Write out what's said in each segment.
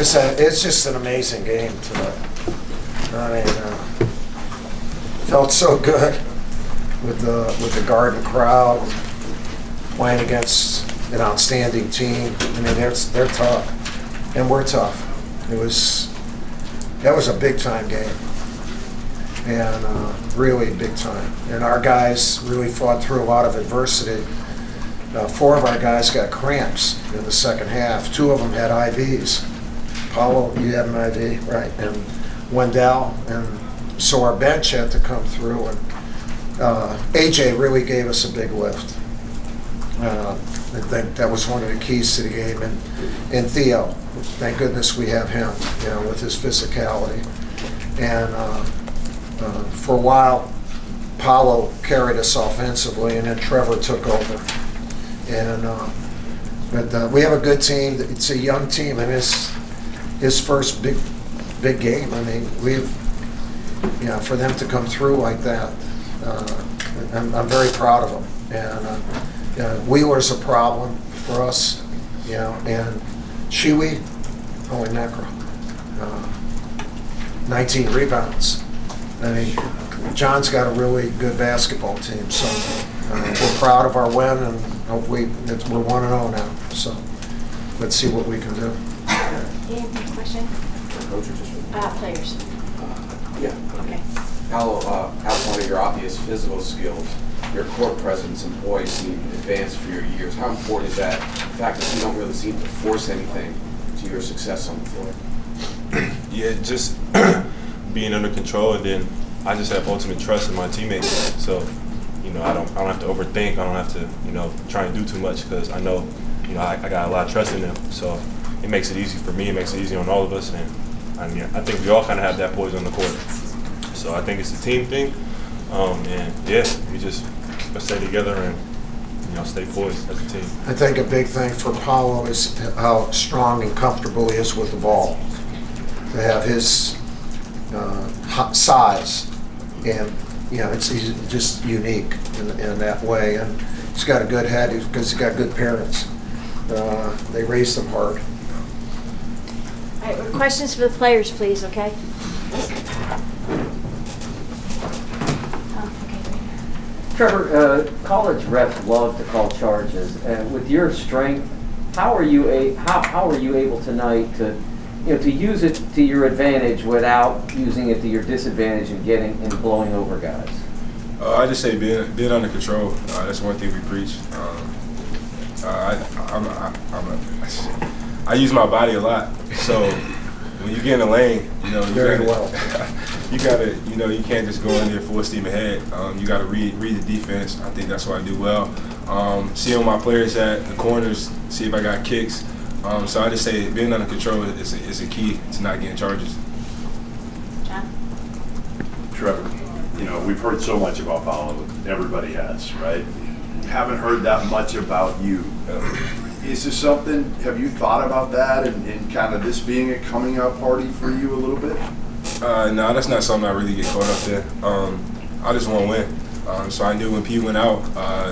It's just an amazing game tonight. I mean, felt so good with the Garden crowd playing against an outstanding team. I mean, they're tough, and we're tough. That was a big time game, and really big time. And our guys really fought through a lot of adversity. 4 of our guys got cramps in the second half. 2 of them had IVs. Paolo, you had an IV, right? And Wendell, and so our bench had to come through. And AJ really gave us a big lift. I think that was one of the keys to the game. And Theo, thank goodness we have him, with his physicality. And for a while, Paolo carried us offensively, and then Trevor took over. And but we have a good team. It's a young team, and his first big game. I mean, for them to come through like that, I'm very proud of them. And Wheeler's a problem for us, and Chewy, holy mackerel, 19 rebounds. I mean, John's got a really good basketball team, so we're proud of our win, and hopefully we're 1-0 now. So let's see what we can do. Any question? Coach or just players. Yeah. Okay. Paolo, outside of your obvious physical skills, your court presence and poise seem advanced for your years. How important is that? The fact that you don't really seem to force anything to your success on the floor. Yeah, just being under control, and then I just have ultimate trust in my teammates. So, I don't have to overthink. I don't have to, try and do too much, because I know, I got a lot of trust in them. So it makes it easy for me. It makes it easy on all of us. And I think we all kind of have that poise on the court. So I think it's a team thing. And yeah, we just stay together and stay poised as a team. I think a big thing for Paolo is how strong and comfortable he is with the ball. To have his size, and he's just unique in that way. And he's got a good head because he's got good parents. They raised him hard. All right, questions for the players, please, okay? Trevor, college refs love to call charges. With your strength, how are you able tonight to use it to your advantage without using it to your disadvantage and blowing over guys? I just say being under control. That's one thing we preach. I use my body a lot, so when you get in the lane, you gotta, you can't just go in there full steam ahead. You gotta read the defense. I think that's what I do well. See where my players at the corners, see if I got kicks. So I just say being under control is a key to not getting charges. John? Trevor, we've heard so much about Paolo. Everybody has, right? Haven't heard that much about you. Is this something, have you thought about that and kind of this being a coming out party for you a little bit? No, that's not something I really get caught up in. I just want to win. So I knew when P went out,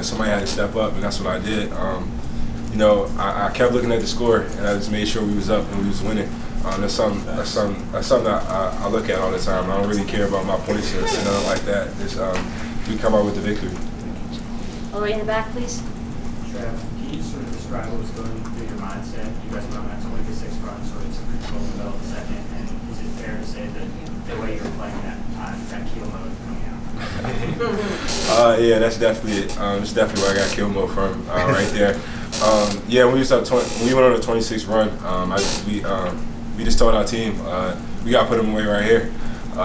somebody had to step up, and that's what I did. I kept looking at the score, and I just made sure we was up and we was winning. That's something that I look at all the time. I don't really care about my points or nothing like that. Just we come out with the victory. All the way in the back, please. Trev, can you sort of describe what was going through your mindset? You guys went on that 26 run, sort of took control in the middle of the second, and is it fair to say that the way you were playing that keel mode coming out? Yeah, that's definitely it. It's definitely where I got kill mode from, right there. Yeah, when we went on a 26 run, we just told our team we got to put them away right here. We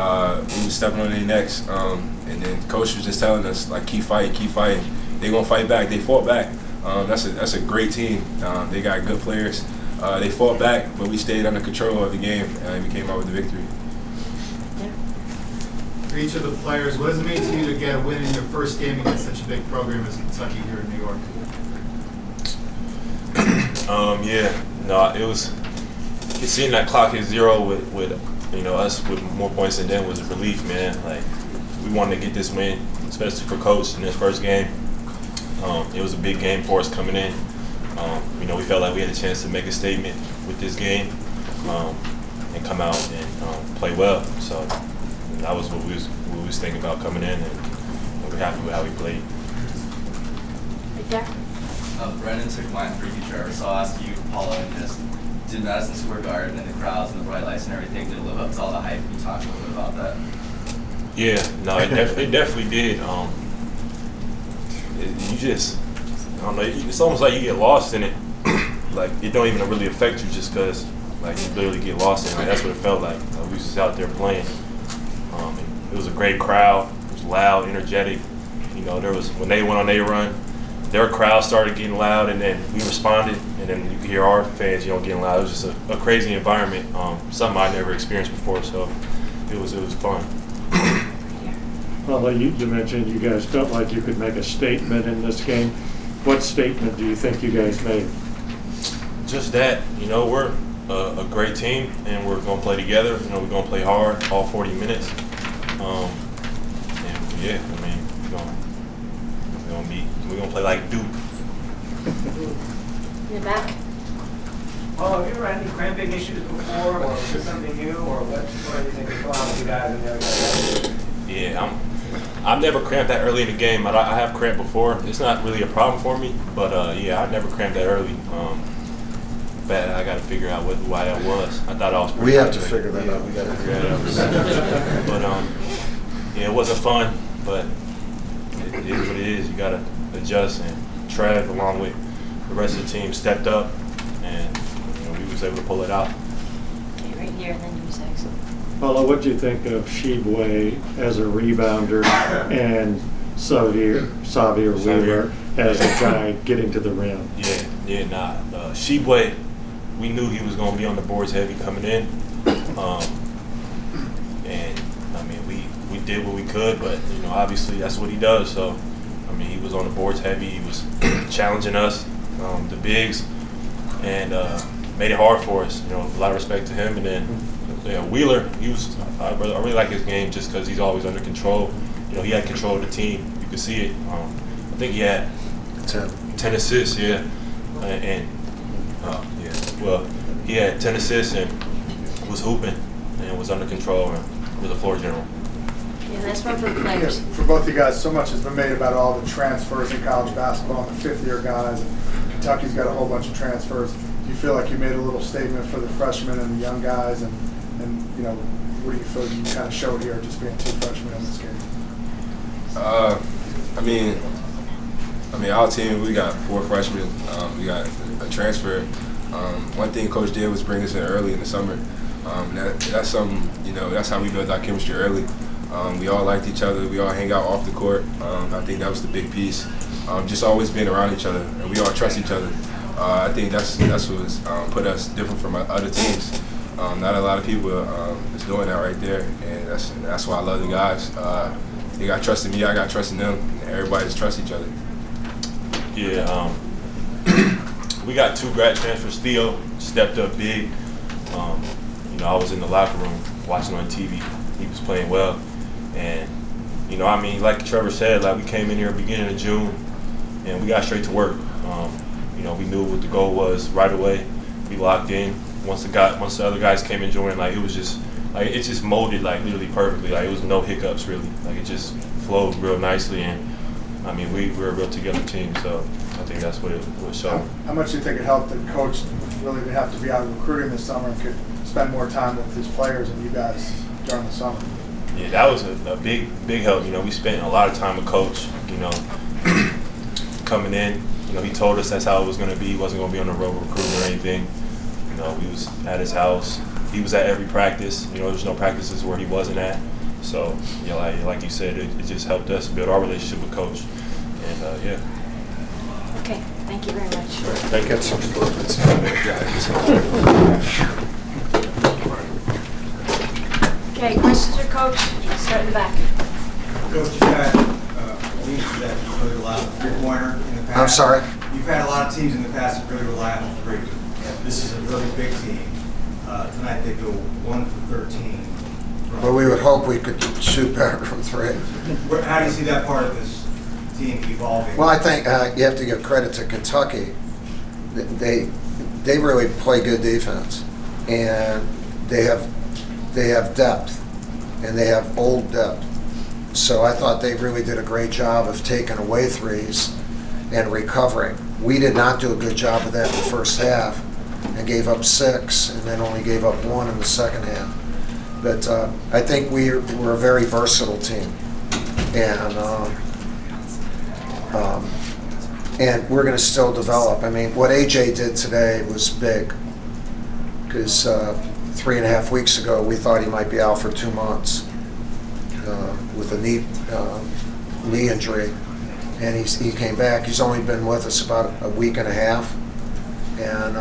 were stepping on their necks, and then coach was just telling us like keep fighting. They gonna fight back. They fought back. That's a great team. They got good players. They fought back, but we stayed under control of the game, and we came out with the victory. For each of the players, what does it mean to you to get a win in your first game against such a big program as Kentucky here in New York? It seemed that clock hit zero with us with more points than them was a relief, man. Like we wanted to get this win, especially for coach in his first game. It was a big game for us coming in. We felt like we had a chance to make a statement with this game. and come out and play well. So that was what we was thinking about coming in, and we're happy with how we played. Right there. Brendan took mine for you, Trevor. So I'll ask you, Paolo, and just did Madison Square Garden and the crowds and the bright lights and everything, did it live up to all the hype? You talked a little bit about that. Yeah, no, it definitely did. You just, I don't know, it's almost like you get lost in it. Like, it don't even really affect you just because, like, you literally get lost in it. Like, that's what it felt like. We was just out there playing. And it was a great crowd. It was loud, energetic. You know, when they went on their run, their crowd started getting loud, and then we responded, and then you could hear our fans, getting loud. It was just a crazy environment, something I never experienced before, so it was fun. Well, you mentioned you guys felt like you could make a statement in this game. What statement do you think you guys made? Just that, we're a great team, and we're going to play together. We're going to play hard all 40 minutes. And yeah, we're going to play like Duke. In the back. Oh, have you ever had any cramping issues before, or is this something new, or what do you think is going on with you guys and the other guys? Yeah, I've never cramped that early in the game. I have cramped before. It's not really a problem for me, but yeah, I never cramped that early. But I got to figure out why that was. I thought I was pretty We have to good. figure that out. We got to figure that out. But yeah, it wasn't fun, but it is what it is. You got to adjust, and Trev, along with the rest of the team, stepped up, and we was able to pull it out. Okay, right here, and then you say something. Paolo, what do you think of Shibwe as a rebounder and Xavier Wheeler as a guy getting to the rim? Shibwe, we knew he was going to be on the boards heavy coming in. And, we did what we could, but, obviously that's what he does. So, he was on the boards heavy. He was challenging us, the bigs, and made it hard for us. A lot of respect to him. And then, Wheeler, I really like his game just because he's always under control. He had control of the team. You could see it. I think he had 10 assists, yeah. He had 10 assists and was hooping and was under control and was a floor general. Yeah, that's one for the players. For both of you guys, so much has been made about all the transfers in college basketball and the fifth-year guys. And Kentucky's got a whole bunch of transfers. Do you feel like you made a little statement for the freshmen and the young guys? And what do you feel you kind of showed here, just being two freshmen in this game? Our team, we got 4 freshmen. We got a transfer. One thing Coach did was bring us in early in the summer. That's something, that's how we built our chemistry early. We all liked each other. We all hang out off the court. I think that was the big piece. Just always being around each other, and we all trust each other. I think that's what's put us different from other teams. Not a lot of people is doing that right there, and that's why I love the guys. They got trust in me, I got trust in them, and everybody just trusts each other. Yeah, we got 2 grad transfers. Theo stepped up big. I was in the locker room watching on TV. He was playing well, and like Trevor said, like we came in here beginning of June, and we got straight to work. We knew what the goal was right away. We locked in. Once the other guys came and joined, like it was just like it just molded like literally perfectly. Like it was no hiccups really. Like it just flowed real nicely, and we were a real together team. So I think that's what it showed. How much do you think it helped that Coach really didn't have to be out recruiting this summer and could spend more time with his players and you guys during the summer? Yeah, that was a big we spent a lot of time with Coach. Coming in, he told us that's how it was going to be. He wasn't going to be on the road recruiting or anything. We was at his house. He was at every practice. There's no practices where he wasn't at. So, like you said, it just helped us build our relationship with Coach. And, yeah. Okay, thank you very much. Thank you. Some Okay, questions for Coach? Let's start in the back. Coach, you've had teams that really rely on the three-pointer in the past. I'm sorry? You've had a lot of teams in the past that really rely on the three. This is a really big team. Tonight they go 1 for 13. But we would hope we could shoot better from 3. How do you see that part of this team evolving? Well, I think you have to give credit to Kentucky. They really play good defense. and they have depth, and they have old depth. So I thought they really did a great job of taking away threes and recovering. We did not do a good job of that in the first half, and gave up 6, and then only gave up 1 in the second half. But I think we're a very versatile team, and we're going to still develop. I mean, what AJ did today was big, because 3.5 weeks ago we thought he might be out for 2 months with a knee injury, and he came back. He's only been with us about a week and a half, and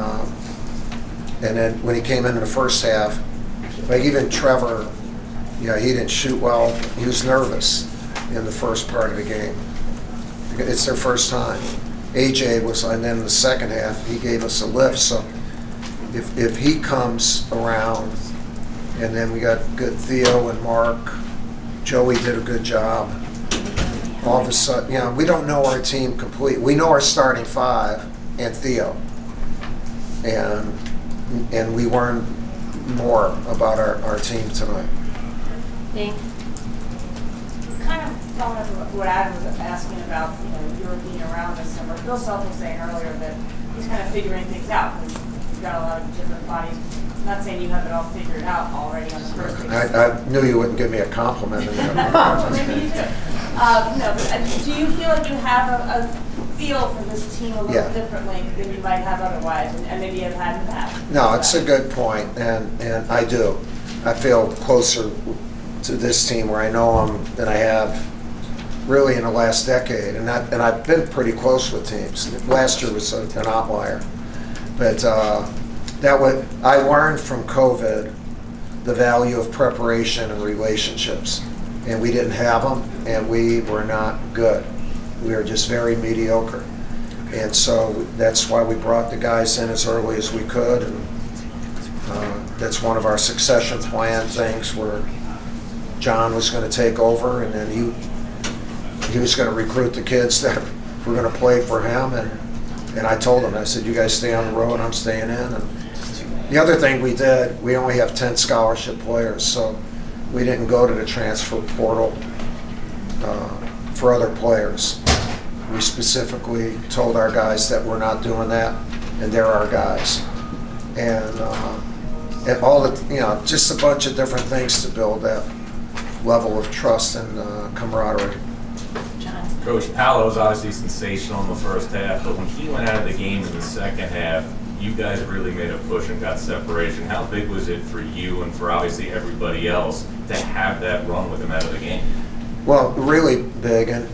then when he came into the first half, like even Trevor, he didn't shoot well. He was nervous in the first part of the game. It's their first time. AJ was, and then in the second half, he gave us a lift. So if he comes around, and then we got good Theo and Mark, Joey did a good job. All of a sudden, we don't know our team completely. We know our starting 5 and Theo, and we learned more about our team tonight. Ding. Kind of following up on what Adam was asking about, Europe being around this summer. Bill Self was saying earlier that he's kind of figuring things out because you've got a lot of different bodies. I'm not saying you have it all figured out already on the first day. I knew you wouldn't give me a compliment. Maybe you do. No, but do you feel like you have a feel for this team a little differently than you might have otherwise, and maybe have had in the past? No, it's a good point, and I do. I feel closer to this team where I know them than I have really in the last decade, and I've been pretty close with teams. Last year was an outlier, but I learned from COVID the value of preparation and relationships, and we didn't have them, and we were not good. We were just very mediocre, and so that's why we brought the guys in as early as we could, and that's one of our succession plan things where John was going to take over, and then he was going to recruit the kids that were going to play for him, and I told him, I said, you guys stay on the road, I'm staying in. And the other thing we did, we only have 10 scholarship players, so we didn't go to the transfer portal for other players. We specifically told our guys that we're not doing that, and they're our guys. And all the, just a bunch of different things to build that level of trust and camaraderie. Coach, Paolo was obviously sensational in the first half, but when he went out of the game in the second half, you guys really made a push and got separation. How big was it for you and for obviously everybody else to have that run with him out of the game? Well, really big, and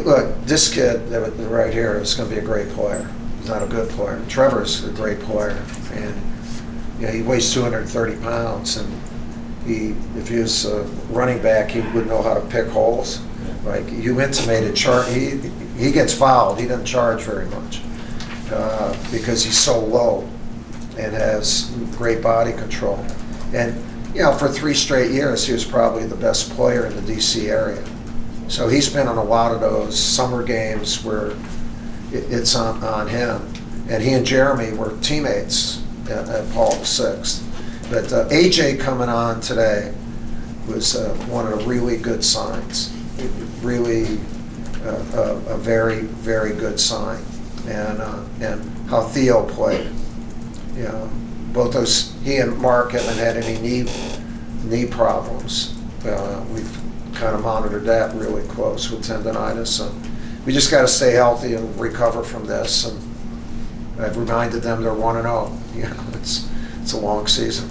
look, this kid that was right here is going to be a great player. He's not a good player. Trevor's a great player, and he weighs 230 pounds, and if he was a running back, he would know how to pick holes. Like you intimated, he gets fouled. He doesn't charge very much because he's so low and has great body control. And for 3 straight years, he was probably the best player in the D.C. area. So he's been on a lot of those summer games where it's on him. And he and Jeremy were teammates at Paul VI. But AJ coming on today was one of the really good signs. Really a very, very good sign. And how Theo played. Both those, he and Mark haven't had any knee problems. We've kind of monitored that really close with tendonitis. So we just got to stay healthy and recover from this. And I've reminded them they're 1-0. It's a long season.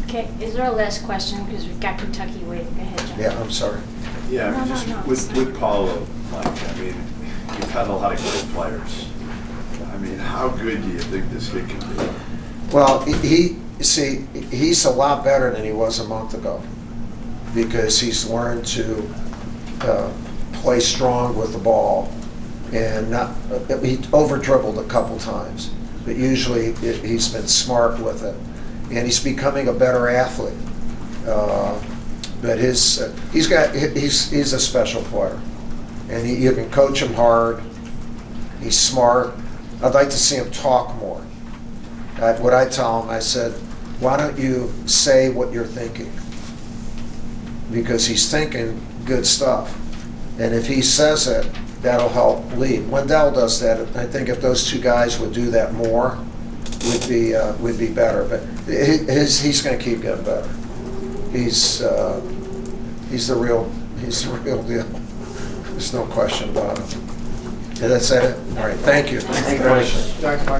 Okay, is there a last question? Because we've got Kentucky waiting. Go ahead, John. Yeah, I'm sorry. Yeah, I mean, with Paolo, Mike, I mean, you've had a lot of great players. I mean, how good do you think this kid can be? Well, he's a lot better than he was a month ago because he's learned to play strong with the ball and not. He over-dribbled a couple times, but usually he's been smart with it, and he's becoming a better athlete. But he's a special player, and you can coach him hard. He's smart. I'd like to see him talk more. What I tell him, I said, why don't you say what you're thinking? Because he's thinking good stuff. And if he says it, that'll help lead. Wendell does that. I think if those two guys would do that more, would be better. But he's going to keep getting better. He's the real deal. There's no question about it. Yeah, that's it. All right. Thank you. Thank you very much. Thanks, Mike.